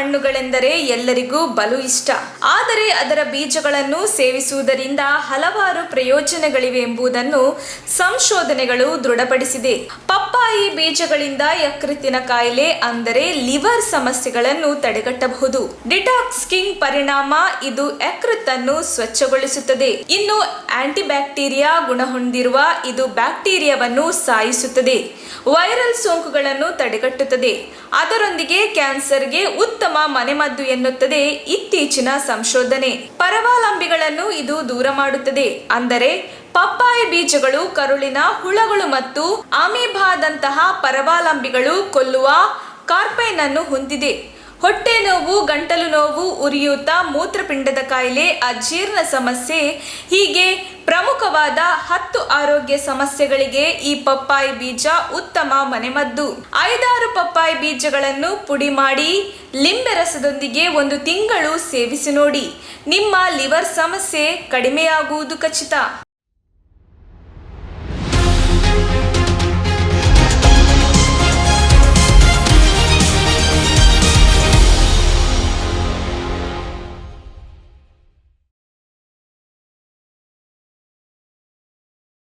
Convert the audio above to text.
ಹಣ್ಣುಗಳೆಂದರೆ ಎಲ್ಲರಿಗೂ ಬಲು ಇಷ್ಟ. ಆದರೆ ಅದರ ಬೀಜಗಳನ್ನು ಸೇವಿಸುವುದರಿಂದ ಹಲವಾರು ಪ್ರಯೋಜನಗಳಿವೆ ಎಂಬುದನ್ನು ಸಂಶೋಧನೆಗಳು ದೃಢಪಡಿಸಿದೆ. ಪಪ್ಪಾಯಿ ಬೀಜಗಳಿಂದ ಯಕೃತ್ತಿನ ಕಾಯಿಲೆ ಅಂದರೆ ಲಿವರ್ ಸಮಸ್ಯೆಗಳನ್ನು ತಡೆಗಟ್ಟಬಹುದು. ಡಿಟಾಕ್ಸಿಂಗ್ ಪರಿಣಾಮ ಇದು ಯಕೃತ್ತನ್ನು ಸ್ವಚ್ಛಗೊಳಿಸುತ್ತದೆ. ಇನ್ನು ಆಂಟಿಬ್ಯಾಕ್ಟೀರಿಯಾ ಗುಣ ಹೊಂದಿರುವ ಇದು ಬ್ಯಾಕ್ಟೀರಿಯಾವನ್ನು ಸಾಯಿಸುತ್ತದೆ. ವೈರಲ್ ಸೋಂಕುಗಳನ್ನು ತಡೆಗಟ್ಟುತ್ತದೆ. ಅದರೊಂದಿಗೆ ಕ್ಯಾನ್ಸರ್ಗೆ ಉತ್ತಮ ಮನೆಮದ್ದು ಎನ್ನುತ್ತದೆ ಇತ್ತೀಚಿನ ಸಂಶೋಧನೆ. ಪರಾವಲಂಬಿಗಳನ್ನು ಇದು ದೂರ ಮಾಡುತ್ತದೆ. ಅಂದರೆ ಪಪ್ಪಾಯಿ ಬೀಜಗಳು ಕರುಳಿನ ಹುಳಗಳು ಮತ್ತು ಅಮೀಬಾದಂತಹ ಪರಾವಲಂಬಿಗಳು ಕೊಲ್ಲುವ ಕಾರ್ಪೈನ್ ಅನ್ನು ಹೊಂದಿದೆ. ಹೊಟ್ಟೆ ನೋವು, ಗಂಟಲು ನೋವು, ಉರಿಯೂತ, ಮೂತ್ರಪಿಂಡದ ಕಾಯಿಲೆ, ಅಜೀರ್ಣ ಸಮಸ್ಯೆ ಹೀಗೆ ಪ್ರಮುಖವಾದ 10 ಆರೋಗ್ಯ ಸಮಸ್ಯೆಗಳಿಗೆ ಈ ಪಪ್ಪಾಯಿ ಬೀಜ ಉತ್ತಮ ಮನೆಮದ್ದು. 5-6 ಪಪ್ಪಾಯಿ ಬೀಜಗಳನ್ನು ಪುಡಿ ಮಾಡಿ ಲಿಂಬೆ ರಸದೊಂದಿಗೆ 1 ತಿಂಗಳು ಸೇವಿಸಿ ನೋಡಿ. ನಿಮ್ಮ ಲಿವರ್ ಸಮಸ್ಯೆ ಕಡಿಮೆಯಾಗುವುದು ಖಚಿತ.